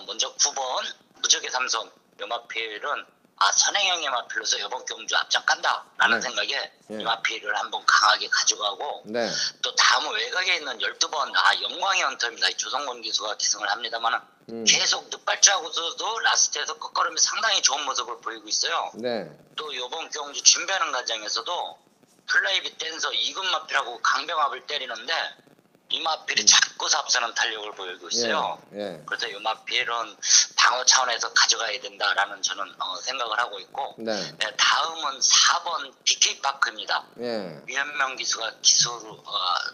Speaker 3: 먼저 9번 무적의 삼손 이 마필은 선행형의 마필로서 이번 경주 앞장 깐다라는
Speaker 1: 네.
Speaker 3: 생각에
Speaker 1: 네.
Speaker 3: 이 마필을 한번 강하게 가져가고
Speaker 1: 네.
Speaker 3: 또 다음 외곽에 있는 12번 영광의 헌터입니다. 이 조성권 기수가 기승을 합니다만 계속 늑발자하고서도 라스트에서 끝걸음이 상당히 좋은 모습을 보이고 있어요.
Speaker 1: 네.
Speaker 3: 또 이번 경주 준비하는 과정에서도 플라이빗 댄서 2급 마필하고 강병합을 때리는데 이 마필이 자꾸 앞서는 탄력을 보이고 있어요.
Speaker 1: 예. 예.
Speaker 3: 그래서 이 마필은 방어 차원에서 가져가야 된다라는 저는 생각을 하고 있고
Speaker 1: 네.
Speaker 3: 네, 다음은 4번 BK파크입니다.
Speaker 1: 예.
Speaker 3: 유현명 기수가 기수로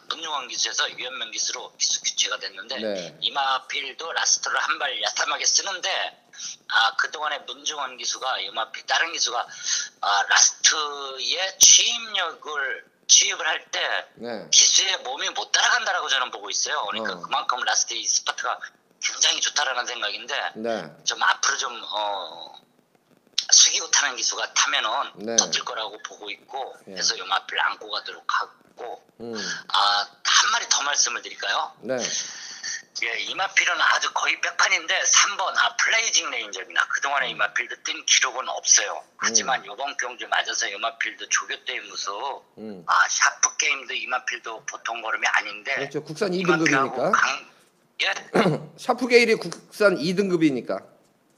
Speaker 3: 문용환 기수에서 유현명 기수로 기수 교체가 됐는데
Speaker 1: 네.
Speaker 3: 이마필도 라스트를 한 발 야탐하게 쓰는데 그동안에 문중원 기수가 이마필 다른 기수가 라스트의 취입을 할 때
Speaker 1: 네.
Speaker 3: 기수의 몸이 못 따라간다라고 저는 보고 있어요. 그러니까 그만큼 라스트의 스파트가 굉장히 좋다라는 생각인데
Speaker 1: 네.
Speaker 3: 좀 앞으로 좀 숙이고 타는 기수가 타면은
Speaker 1: 네.
Speaker 3: 더 뛸 거라고 보고 있고
Speaker 1: 예.
Speaker 3: 그래서 요 마필 안고 가도록 하고
Speaker 1: 음.
Speaker 3: 한 마리 더 말씀을 드릴까요?
Speaker 1: 네.
Speaker 3: 예, 이마필은 아주 거의 백판인데 3번 블레이징 레인저입니다. 그동안에 이마필드 뛴 기록은 없어요. 하지만 이번 경주 맞아서 이마필드 조교대의 무수 샤프 게임도 이마필드 보통 걸음이 아닌데
Speaker 1: 그렇죠. 국산
Speaker 3: 이마필하고
Speaker 1: 2등급이니까.
Speaker 3: 예?
Speaker 1: 샤프 게일이 국산 2등급이니까.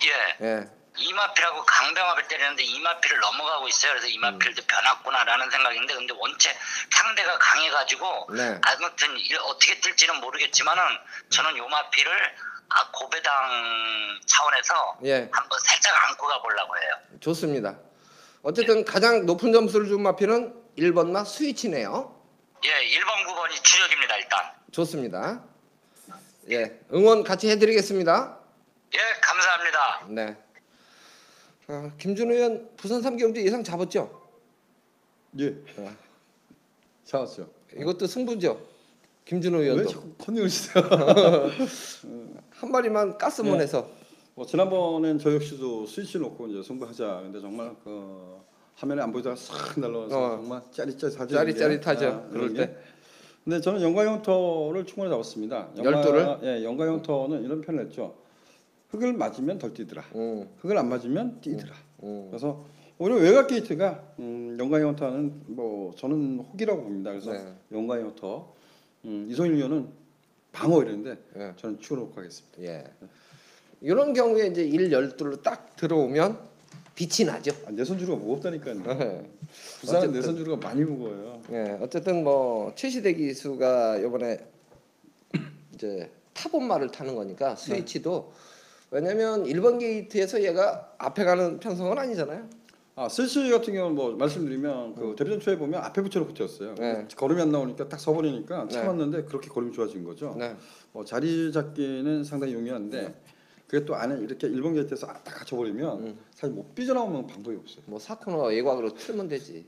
Speaker 3: 예.
Speaker 1: 예.
Speaker 3: 이마필하고 강병합을 때리는데 이마필을 넘어가고 있어요. 그래서 이마필도 변했구나라는 생각인데 근데 원체 상대가 강해가지고
Speaker 1: 네.
Speaker 3: 아무튼 어떻게 뛸지는 모르겠지만은 저는 요마필을 고배당 차원에서
Speaker 1: 예.
Speaker 3: 한번 살짝 안고 가보려고 해요.
Speaker 1: 좋습니다. 어쨌든 가장 높은 점수를 준 마필은 1번마 스위치네요.
Speaker 3: 예, 1번, 9번이 주력입니다. 일단.
Speaker 1: 좋습니다. 예, 응원 같이 해드리겠습니다.
Speaker 3: 예, 감사합니다.
Speaker 1: 네. 김준호 의원 부산 3경주 예상 잡았죠?
Speaker 2: 예. 잡았죠.
Speaker 1: 이것도 승부죠. 김준호
Speaker 2: 왜
Speaker 1: 의원도
Speaker 2: 자꾸 컨닝을시세요?
Speaker 1: 한 마리만 가스만
Speaker 2: 네.
Speaker 1: 해서.
Speaker 2: 뭐 지난번엔 저 역시도 스위치 놓고 이제 승부하자. 근데 정말 그 화면에 안 보이다가 싹 날라와서 정말 짜릿짜릿하죠.
Speaker 1: 짜릿짜릿하죠. 그럴 때.
Speaker 2: 근데 저는 영광영터를 충분히 잡았습니다.
Speaker 1: 12를?
Speaker 2: 예, 영광영터는 이런 표현을 했죠. 흙을 맞으면 덜 뛰더라. 흙을 안 맞으면 뛰더라. 그래서 오히려 외곽 게이트가 영광영터는 뭐 저는 혹이라고 봅니다. 그래서
Speaker 1: 네.
Speaker 2: 영광영터 이성일 의원은 방어 이랬는데
Speaker 1: 네.
Speaker 2: 저는 추가로 하겠습니다.
Speaker 1: 예. 이런 경우에 이제 1, 12로 딱 들어오면 빛이 나죠.
Speaker 2: 내선주로가 무겁다니까요.
Speaker 1: 네.
Speaker 2: 부산은
Speaker 1: 어쨌든.
Speaker 2: 내선주로가 많이 무거워요.
Speaker 1: 예, 어쨌든 뭐 최시대 기수가 이번에 이제 타본마를 타는 거니까 스위치도 왜냐면 1번 게이트에서 얘가 앞에 가는 편성은 아니잖아요.
Speaker 2: 스위치 같은 경우는 뭐 말씀드리면 그 데뷔전 초에 보면 앞에 붙여놓고 뛰었어요.
Speaker 1: 네.
Speaker 2: 걸음이 안 나오니까 딱 서버리니까
Speaker 1: 네.
Speaker 2: 참았는데 그렇게 걸음이 좋아진 거죠.
Speaker 1: 네.
Speaker 2: 자리 잡기는 상당히 용이한데 그게 또 안에 이렇게 1번 게이트에서 딱 갇혀버리면 사실 못 삐져나오는 방법이 없어요.
Speaker 1: 뭐 4코너 예곽으로 틀면 되지.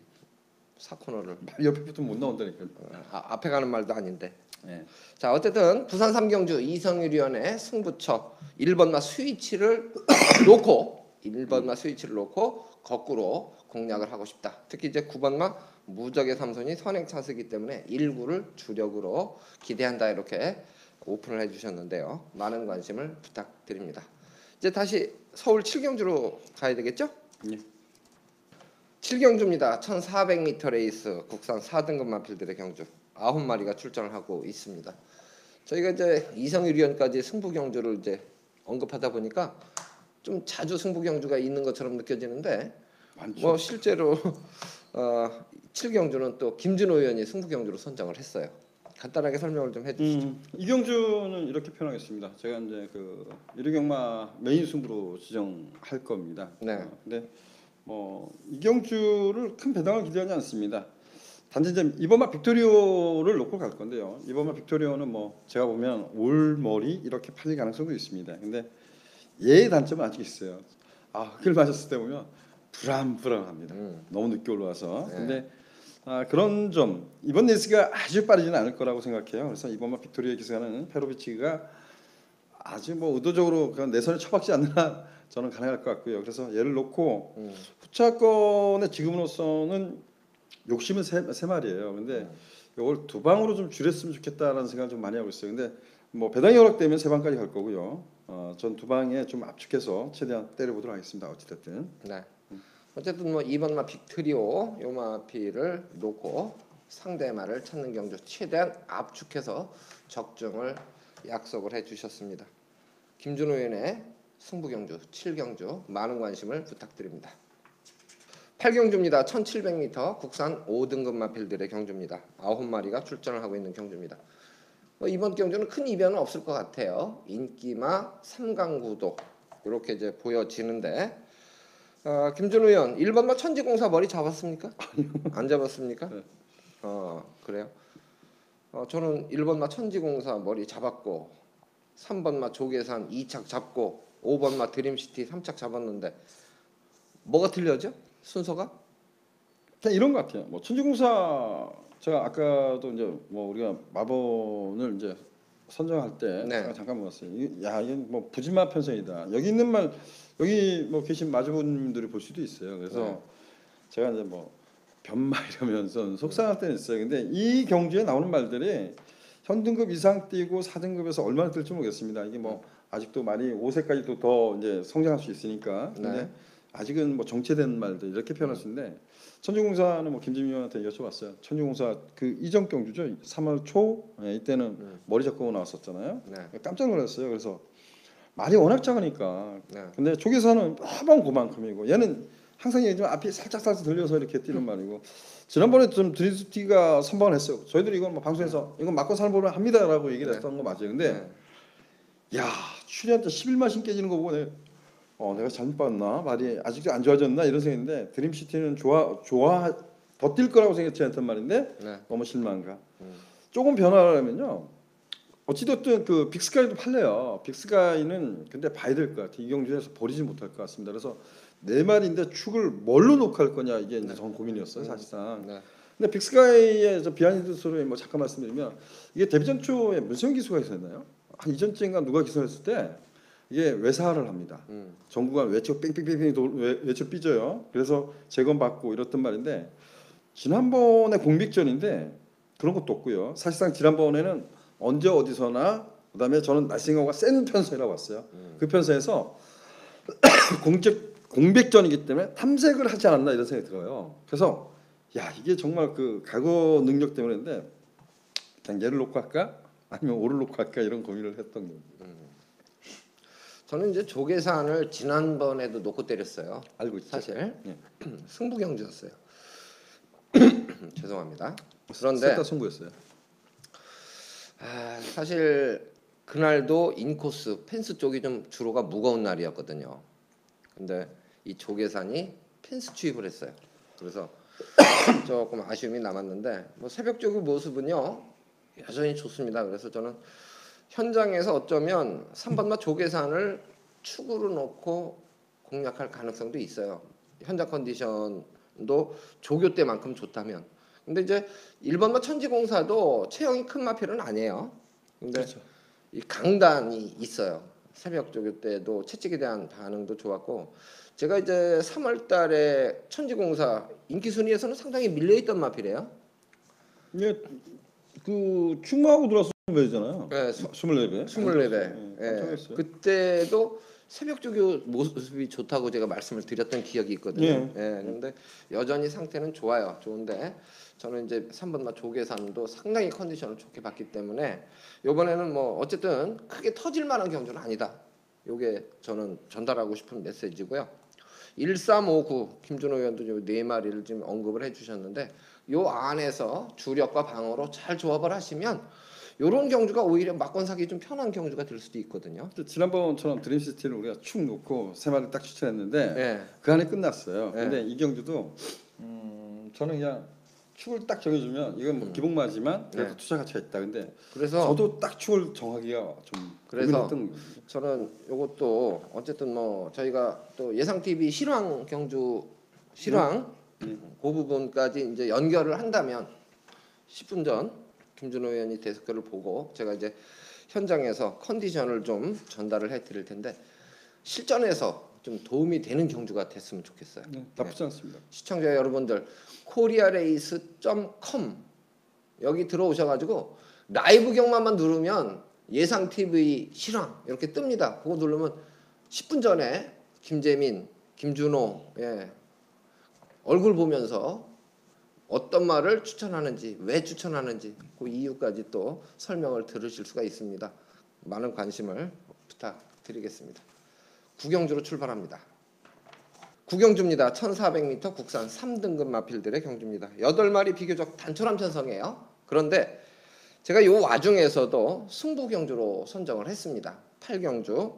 Speaker 1: 4코너를.
Speaker 2: 옆에 붙으면 못 나온다니까요.
Speaker 1: 앞에 가는 말도 아닌데.
Speaker 2: 네.
Speaker 1: 자, 어쨌든 부산 3경주 이성일 위원의 승부처 1번마 스위치를 놓고 1번마 스위치를 놓고 거꾸로 공략을 하고 싶다. 특히 이제 9번마 무적의 삼손이 선행 차수이기 때문에 1구를 주력으로 기대한다 이렇게 오픈을 해주셨는데요. 많은 관심을 부탁드립니다. 이제 다시 서울 7경주로 가야 되겠죠?
Speaker 2: 예.
Speaker 1: 7경주입니다. 1400m 레이스 국산 4등급 마필들의 경주 9마리가 출전을 하고 있습니다. 저희가 이제 이성일 위원까지 승부 경주를 이제 언급하다 보니까 좀 자주 승부 경주가 있는 것처럼 느껴지는데
Speaker 2: 많죠.
Speaker 1: 뭐 실제로 7경주는 또 김준호 의원이 승부 경주로 선정을 했어요. 간단하게 설명을 좀 해주시죠.
Speaker 2: 이 경주는 이렇게 표현하겠습니다. 제가 이제 그 1위 경마 메인 승부로 지정할 겁니다.
Speaker 1: 네.
Speaker 2: 근데 이 경주를 큰 배당을 기대하지 않습니다. 단지 이제 이번마 빅토리오를 놓고 갈 건데요. 이번마 빅토리오는 뭐 제가 보면 올머리 이렇게 팔릴 가능성도 있습니다. 근데 얘의 단점은 아직 있어요. 흙을 맞았을 때 보면 불안합니다. 너무 늦게 올라와서.
Speaker 1: 네.
Speaker 2: 근데 그런 점 이번 레이스가 아주 빠르지는 않을 거라고 생각해요. 그래서 이번마 빅토리오 기사는 페로비치가 아주 뭐 의도적으로 그런 내선에 처박지 않느나 저는 가능할 것 같고요. 그래서 얘를 놓고 후차권의 지금으로서는 욕심은 세 마리예요. 근데 이걸 두 방으로 좀 줄였으면 좋겠다라는 생각을 좀 많이 하고 있어요. 근데 뭐 배당이 허락되면 세 방까지 갈 거고요. 전 두 방에 좀 압축해서 최대한 때려보도록 하겠습니다. 어찌됐든.
Speaker 1: 네. 어쨌든 뭐 2번마 빅트리오 요 마피를 놓고 상대마를 찾는 경주 최대한 압축해서 적중을 약속을 해주셨습니다. 김준호 의원의 승부 경주 7경주 많은 관심을 부탁드립니다. 8경주입니다. 1700m 국산 5등급 마필들의 경주입니다. 9마리가 출전을 하고 있는 경주입니다. 이번 경주는 큰 이변은 없을 것 같아요. 인기마 3강구도 이렇게 이제 보여지는데 김준호 의원 1번마 천지공사 머리 잡았습니까? 안 잡았습니까?
Speaker 2: 네.
Speaker 1: 그래요. 저는 1번마 천지공사 머리 잡았고 3번마 조계산 2착 잡고 5번마 드림시티 3착 잡았는데 뭐가 틀려져? 순서가?
Speaker 2: 그냥 이런 것 같아요. 뭐 천지공사 제가 아까도 이제 뭐 우리가 마본을 이제 선정할 때
Speaker 1: 네.
Speaker 2: 제가 잠깐 봤어요. 이게 뭐 부지마 편성이다. 여기 있는 말 여기 뭐 계신 마주보님들이 볼 수도 있어요. 그래서
Speaker 1: 네.
Speaker 2: 제가 이제 뭐 변마 이러면서 속상할 때는 있어요. 근데 이 경주에 나오는 말들이 현등급 이상 뛰고 4등급에서 얼마나 뛸지 모르겠습니다. 이게 뭐 아직도 많이 5세까지도 더 이제 성장할 수 있으니까. 근데
Speaker 1: 네.
Speaker 2: 아직은 뭐 정체된 말들 이렇게 표현할 수 있는데 천주공사는 뭐 김지민 의원한테 여쭤봤어요. 천주공사 그 이전 경주죠. 3월 초 이때는 머리 잡고 나왔었잖아요.
Speaker 1: 네.
Speaker 2: 깜짝 놀랐어요. 그래서 말이 워낙 작으니까.
Speaker 1: 네.
Speaker 2: 근데 조계사는 매번 그만큼이고 얘는 항상 얘기지만 앞이 살짝 들려서 이렇게 뛰는 말이고 지난번에 좀 드리스티가 선방을 했어요. 저희들이 이건 뭐 방송에서 이건 맞고 사는 법을 합니다라고 얘기를
Speaker 1: 네.
Speaker 2: 했던 거 맞아요. 근데
Speaker 1: 네.
Speaker 2: 야 추리한테 11마신 깨지는 거 보고 내가 잘못 봤나 말이 아직도 안 좋아졌나 이런 생각인데 드림시티는 더 뛸 거라고 생각지 않단 말인데
Speaker 1: 네.
Speaker 2: 너무 실망가. 조금 변화를 하면요. 어찌됐든 그 빅스카이도 팔려요. 빅스카이는 근데 봐야 될 것 같아요. 이 경주에서 버리지 못할 것 같습니다. 그래서 네 마리인데 축을 뭘로 녹할 거냐 이게 이제 전 고민이었어요 사실상.
Speaker 1: 네.
Speaker 2: 근데 빅스카이의 저 비하인드 스토리 뭐 잠깐 말씀드리면 이게 데뷔전 초에 문세영 기수가 있었나요? 한 이전쯤인가 누가 기선했을 때 이게 외사를 합니다. 전구간 외쳐 뺑뺑뺑뺑 외쳐 삐져요. 그래서 재검받고 이랬던 말인데 지난번에 공빅전인데 그런 것도 없고요. 사실상 지난번에는 언제 어디서나 그다음에 저는 날싱어가 센 편성이라고 봤어요. 그 편성에서 공백전이기 때문에 탐색을 하지 않았나 이런 생각이 들어요. 그래서 야 이게 정말 그 각오 능력 때문인데 그냥 얘를 놓고 할까 아니면 오를 놓고 할까 이런 고민을 했던 거예요.
Speaker 1: 저는 이제 조계산을 지난번에도 놓고 때렸어요.
Speaker 2: 알고 있죠.
Speaker 1: 사실
Speaker 2: 예.
Speaker 1: 승부 경주였어요. 죄송합니다.
Speaker 2: 셋
Speaker 1: 그런데
Speaker 2: 다 승부였어요.
Speaker 1: 사실 그날도 인코스 펜스 쪽이 좀 주로가 무거운 날이었거든요. 근데 이 조계산이 펜스 추입을 했어요. 그래서 조금 아쉬움이 남았는데 뭐 새벽 쪽의 모습은요 여전히 좋습니다. 그래서 저는 현장에서 어쩌면 3번마 조계산을 축으로 놓고 공략할 가능성도 있어요. 현장 컨디션도 조교 때만큼 좋다면. 근데 이제 1번마 천지공사도 체형이 큰 마필은 아니에요. 근데
Speaker 2: 그렇죠.
Speaker 1: 이 강단이 있어요. 새벽 조교 때도 채찍에 대한 반응도 좋았고 제가 이제 3월 달에 천지공사 인기 순위에서는 상당히 밀려있던 마필이에요.
Speaker 2: 이게 그 충무하고 들어서 몇이잖아요.
Speaker 1: 네,
Speaker 2: 24배.
Speaker 1: 24배.
Speaker 2: 깜짝 놀랐어요.
Speaker 1: 그때도 새벽 조교 모습이 좋다고 제가 말씀을 드렸던 기억이 있거든요.
Speaker 2: 예.
Speaker 1: 그런데 여전히 상태는 좋아요. 좋은데 저는 이제 3번마 조계산도 상당히 컨디션을 좋게 봤기 때문에 이번에는 뭐 어쨌든 크게 터질 만한 경주는 아니다. 요게 저는 전달하고 싶은 메시지고요. 1359 김준호 의원도 요 네 마리를 지금 언급을 해주셨는데 요 안에서 주력과 방어로 잘 조합을 하시면 요런 경주가 오히려 막권 사기 좀 편한 경주가 될 수도 있거든요.
Speaker 2: 지난번처럼 드림시티를 우리가 축 놓고 세 마리 딱 추천했는데
Speaker 1: 네.
Speaker 2: 그 안에 끝났어요.
Speaker 1: 네.
Speaker 2: 근데 이 경주도 저는 그냥 축을 딱 정해주면 이건 뭐 기복마지만 그래도
Speaker 1: 네.
Speaker 2: 투자 가치가 있다. 근데
Speaker 1: 그래서
Speaker 2: 저도 딱 축을 정하기가 좀
Speaker 1: 그래서
Speaker 2: 고민했던 거예요.
Speaker 1: 저는 요것도 어쨌든 뭐 저희가 또 예상 TV 실황 경주 실황 그 부분까지 이제 연결을 한다면 10분 전 김준호 의원이 데스크를 보고 제가 이제 현장에서 컨디션을 좀 전달을 해드릴 텐데 실전에서 좀 도움이 되는 경주가 됐으면 좋겠어요.
Speaker 2: 네, 나쁘지 않습니다.
Speaker 1: 시청자 여러분들 korearace.com 여기 들어오셔가지고 라이브 경만만 누르면 예상 TV 실황 이렇게 뜹니다. 그거 누르면 10분 전에 김재민, 김준호 얼굴 보면서 어떤 말을 추천하는지 왜 추천하는지 그 이유까지 또 설명을 들으실 수가 있습니다. 많은 관심을 부탁드리겠습니다. 구경주로 출발합니다. 구경주입니다. 1400m 국산 3등급 마필들의 경주입니다. 8마리 비교적 단촐한 편성이에요. 그런데 제가 이 와중에서도 승부 경주로 선정을 했습니다. 8경주,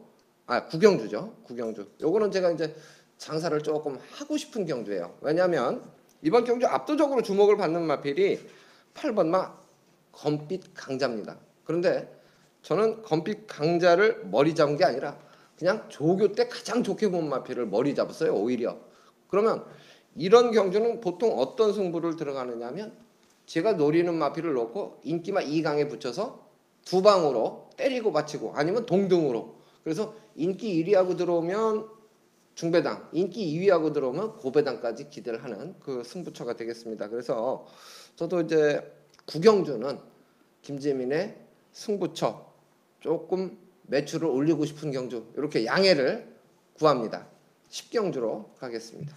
Speaker 1: 구경주죠. 구경주. 요거는 제가 이제 장사를 조금 하고 싶은 경주예요. 왜냐하면 이번 경주 압도적으로 주목을 받는 마필이 8번마 검빛 강자입니다. 그런데 저는 검빛 강자를 머리 잡은 게 아니라 그냥 조교 때 가장 좋게 본 마필을 머리 잡았어요. 오히려. 그러면 이런 경주는 보통 어떤 승부를 들어가느냐 하면 제가 노리는 마필을 놓고 인기마 2강에 붙여서 두 방으로 때리고 받치고 아니면 동등으로. 그래서 인기 1위하고 들어오면 중배당, 인기 2위하고 들어오면 고배당까지 기대를 하는 그 승부처가 되겠습니다. 그래서 저도 이제 구경주는 김재민의 승부처 조금 매출을 올리고 싶은 경주 이렇게 양해를 구합니다. 10경주로 가겠습니다.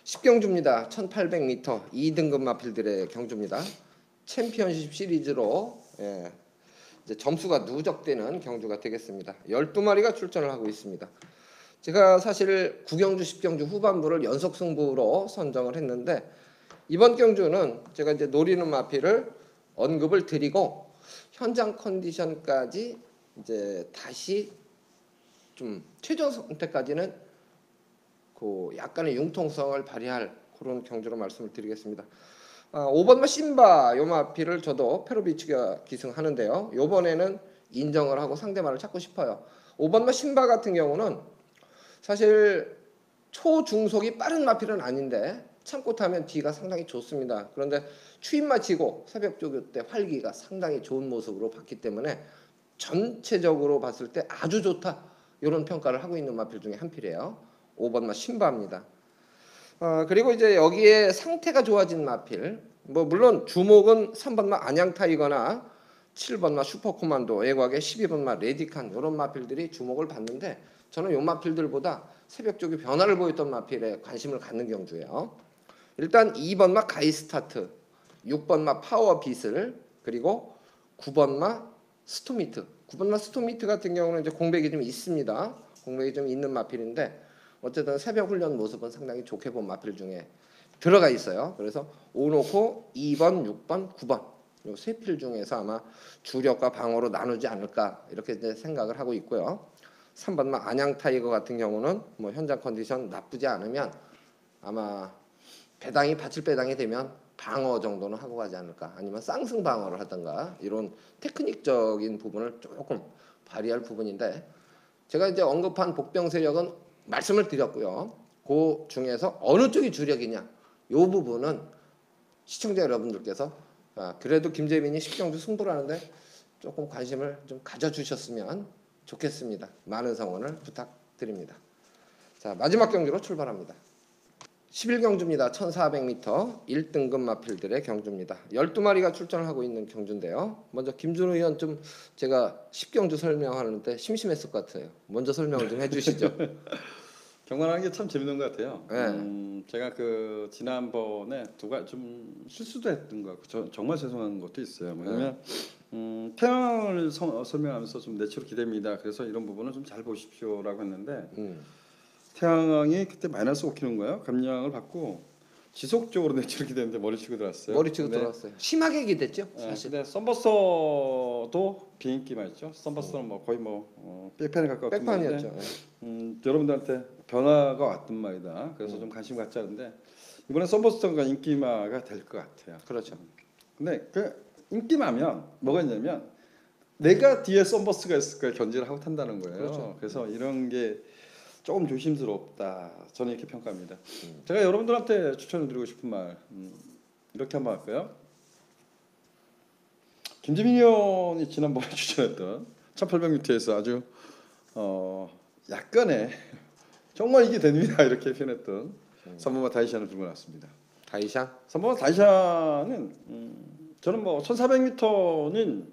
Speaker 1: 10경주입니다. 1800m 2등급 마필들의 경주입니다. 챔피언십 시리즈로 이제 점수가 누적되는 경주가 되겠습니다. 12마리가 출전을 하고 있습니다. 제가 사실 9경주, 10경주 후반부를 연속 승부로 선정을 했는데 이번 경주는 제가 이제 노리는 마필을 언급을 드리고 현장 컨디션까지 이제 다시 좀 최종 선택까지는 그 약간의 융통성을 발휘할 그런 경주로 말씀을 드리겠습니다. 5번마 심바 요 마필을 저도 페로비치가 기승하는데요. 요번에는 인정을 하고 상대만을 찾고 싶어요. 5번마 심바 같은 경우는 사실 초중속이 빠른 마필은 아닌데 참고 타면 뒤가 상당히 좋습니다. 그런데 추임 마치고 새벽 조교 때 활기가 상당히 좋은 모습으로 봤기 때문에 전체적으로 봤을 때 아주 좋다 이런 평가를 하고 있는 마필 중에 한 필이에요. 5번마 심바입니다. 그리고 이제 여기에 상태가 좋아진 마필 뭐 물론 주목은 3번마 안양타이거나 7번마 슈퍼코만도 애곽의 12번마 레디칸 이런 마필들이 주목을 받는데 저는 이 마필들보다 새벽 쪽에 변화를 보였던 마필에 관심을 갖는 경주예요. 일단 2번마 가이스타트, 6번마 파워빗을 그리고 9번마 스토미트. 9번마 스토미트 같은 경우는 이제 공백이 좀 있습니다. 공백이 좀 있는 마필인데 어쨌든 새벽 훈련 모습은 상당히 좋게 본 마필 중에 들어가 있어요. 그래서 오놓고 2번, 6번, 9번 요 세 필 중에서 아마 주력과 방어로 나누지 않을까 이렇게 이제 생각을 하고 있고요. 3번마 안양 타이거 같은 경우는 뭐 현장 컨디션 나쁘지 않으면 아마 배당이 받칠 배당이 되면 방어 정도는 하고 가지 않을까 아니면 쌍승 방어를 하든가 이런 테크닉적인 부분을 조금 발휘할 부분인데 제가 이제 언급한 복병 세력은 말씀을 드렸고요. 그 중에서 어느 쪽이 주력이냐 이 부분은 시청자 여러분들께서 그래도 김재민이 10경주 승부를 하는데 조금 관심을 좀 가져주셨으면 좋겠습니다. 많은 성원을 부탁드립니다. 자, 마지막 경주로 출발합니다. 11경주입니다. 1400m 1등급 마필들의 경주입니다. 12마리가 출전을 하고 있는 경주인데요. 먼저 김준호 의원 좀 제가 10경주 설명하는데 심심했을 것 같아요. 먼저 설명을 좀 해주시죠.
Speaker 2: 경관하는 게 참 재밌는 것 같아요.
Speaker 1: 네.
Speaker 2: 제가 그 지난번에 좀 실수도 했던 것 같고 정말 죄송한 것도 있어요. 왜냐면 태양을 설명하면서 좀 내추럴 기대입니다. 그래서 이런 부분은 좀 잘 보십시오라고 했는데 태양이 그때 마이너스 5kg인 거예요. 감량을 받고 지속적으로 내추럴 기대했는데 머리 치고 들어왔어요.
Speaker 1: 머리 치고 들어왔어요. 심하게 기댔죠, 사실.
Speaker 2: 근데 썬버스터도 비인기만 있죠. 썬버스터는 뭐 거의 백판에 가까웠던 건데
Speaker 1: 백판이었죠.
Speaker 2: 여러분들한테 변화가 왔단 말이다. 그래서 좀 관심 갖지 않은데 이번에 썬버스터가 인기마가 될 것 같아요.
Speaker 1: 그렇죠.
Speaker 2: 근데 그 인기마면 뭐가 있냐면 내가 뒤에 썬버스가 있을 걸 견제를 하고 탄다는 거예요.
Speaker 1: 그렇죠.
Speaker 2: 그래서 이런 게 조금 조심스럽다. 저는 이렇게 평가합니다. 제가 여러분들한테 추천을 드리고 싶은 말 이렇게 한번 할까요? 김재민 의원이 지난번에 추천했던 1800m에서 아주 약간의 정말 이게 됩니다 이렇게 표현했던 3번마 다이샤를 들고 나왔습니다.
Speaker 1: 다이샹?
Speaker 2: 3번마 다이샤는 저는 뭐 1400m는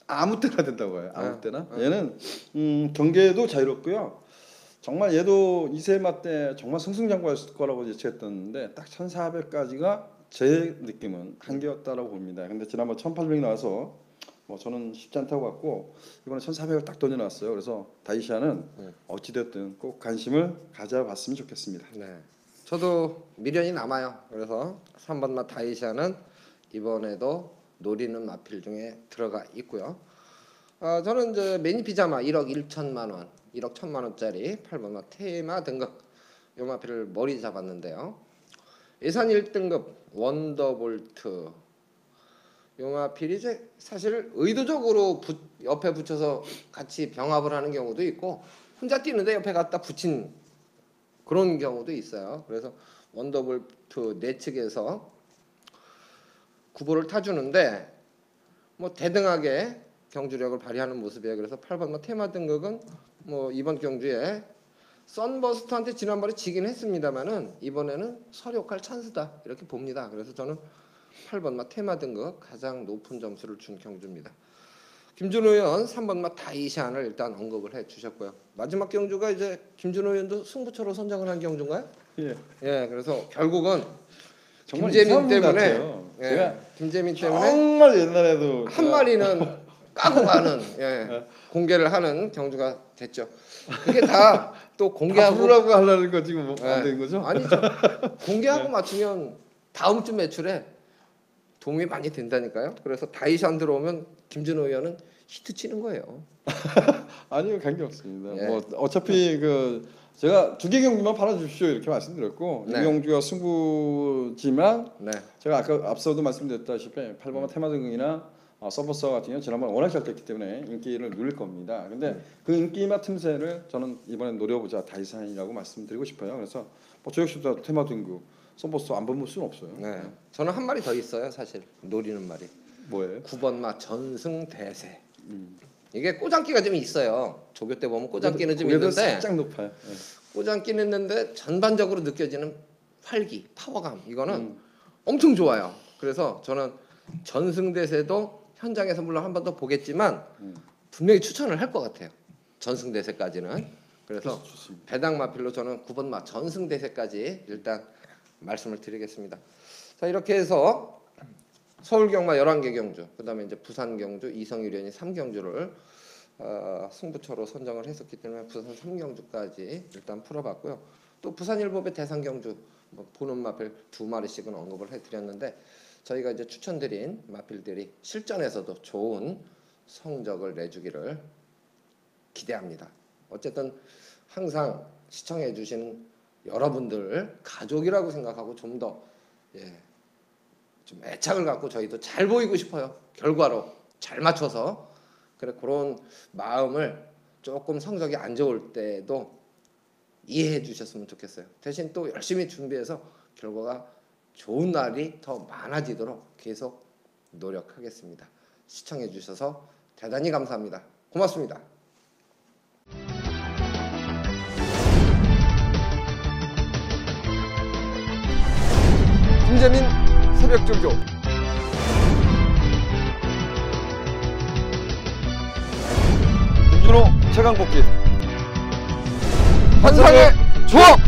Speaker 2: 아무 때나 된다고 해요. 아무 때나. 얘는 경계도 자유롭고요. 정말 얘도 2세마 때 정말 승승장구할 거라고 예측했었는데 딱 1400까지가 제 느낌은 한계였다라고 봅니다. 근데 지난번 1800 나와서 뭐 저는 쉽지 않다고 봤고 이번에 1400을 딱 던져놨어요. 그래서 다이샤는 어찌됐든 꼭 관심을 가져봤으면 좋겠습니다.
Speaker 1: 네. 저도 미련이 남아요. 그래서 3번마 다이샤는 이번에도 노리는 마필 중에 들어가 있고요. 저는 이제 매니피자마 1억 1천만 원, 1억 1천만 원짜리 8번마 테마 등급 요 마필을 머리 잡았는데요. 예산 1등급 원더볼트 요 마필이 이제 사실 의도적으로 옆에 붙여서 같이 병합을 하는 경우도 있고 혼자 뛰는데 옆에 갖다 붙인 그런 경우도 있어요. 그래서 원더볼트 내측에서 구보를 타주는데 뭐 대등하게 경주력을 발휘하는 모습이에요. 그래서 8번마 테마 등급은 뭐 이번 경주에 썬버스터한테 지난번에 지긴 했습니다만은 이번에는 설욕할 찬스다 이렇게 봅니다. 그래서 저는 8번마 테마 등급 가장 높은 점수를 준 경주입니다. 김준호 의원 3번마 다이샨을 일단 언급을 해주셨고요. 마지막 경주가 이제 김준호 의원도 승부처로 선정을 한 경주인가요?
Speaker 2: 예.
Speaker 1: 예, 그래서 결국은
Speaker 2: 정말
Speaker 1: 김재민
Speaker 2: 이상한 분
Speaker 1: 때문에
Speaker 2: 같아요.
Speaker 1: 예,
Speaker 2: 제가
Speaker 1: 김재민 때문에
Speaker 2: 정말 옛날에도
Speaker 1: 한 마리는 까고 가는 예, 공개를 하는 경주가 됐죠. 그게 다 또 공개하고
Speaker 2: 부르라고 하려는 거 지금 뭐
Speaker 1: 예,
Speaker 2: 안 되는 거죠?
Speaker 1: 아니죠. 공개하고 맞추면 다음 주 매출에 도움이 많이 된다니까요. 그래서 다이샨 들어오면 김준호 의원은 히트 치는 거예요.
Speaker 2: 아니요, 관계 없습니다.
Speaker 1: 예.
Speaker 2: 뭐 어차피 그 제가 2개 경기만 팔아주십시오 이렇게 말씀드렸고
Speaker 1: 네.
Speaker 2: 이 경주가 승부지만
Speaker 1: 네,
Speaker 2: 제가 아까 앞서도 말씀드렸다시피 8번마 테마등이나 서버서 같은 경우는 지난번에 워낙 잘 됐기 때문에 인기를 누릴 겁니다. 근데 그 인기마 틈새를 저는 이번에 노려보자 다이산이라고 말씀드리고 싶어요. 그래서 뭐 저 역시도 테마등구 서버서 안 보면 수는 없어요.
Speaker 1: 네. 저는 한 마리 더 있어요, 사실 노리는 말이.
Speaker 2: 뭐예요?
Speaker 1: 9번마 전승대세. 이게 꼬장기가 좀 있어요. 조교 때 보면 꼬장기는 좀
Speaker 2: 고개도
Speaker 1: 있는데
Speaker 2: 살짝 높아요. 예.
Speaker 1: 꼬장기는 있는데 전반적으로 느껴지는 활기, 파워감 이거는 엄청 좋아요. 그래서 저는 전승대세도 현장에서 물론 한 번 더 보겠지만 분명히 추천을 할 것 같아요. 전승대세까지는. 그래서
Speaker 2: 좋습니다.
Speaker 1: 배당 마필로 저는 9번마 전승대세까지 일단 말씀을 드리겠습니다. 자, 이렇게 해서 서울 경마 11개 경주, 그다음에 이제 부산 경주, 이성유 의원이 3경주를 승부처로 선정을 했었기 때문에 부산 3경주까지 일단 풀어봤고요. 또 부산일보배 대상 경주 뭐 보는 마필 2마리씩은 언급을 해드렸는데 저희가 이제 추천드린 마필들이 실전에서도 좋은 성적을 내주기를 기대합니다. 어쨌든 항상 시청해주신 여러분들 가족이라고 생각하고 좀 더 좀 애착을 갖고 저희도 잘 보이고 싶어요. 결과로 잘 맞춰서 그런 마음을 조금 성적이 안 좋을 때도 이해해 주셨으면 좋겠어요. 대신 또 열심히 준비해서 결과가 좋은 날이 더 많아지도록 계속 노력하겠습니다. 시청해 주셔서 대단히 감사합니다. 고맙습니다. 김재민 새벽조교
Speaker 4: 김준호 최강복기
Speaker 1: 환상의 조합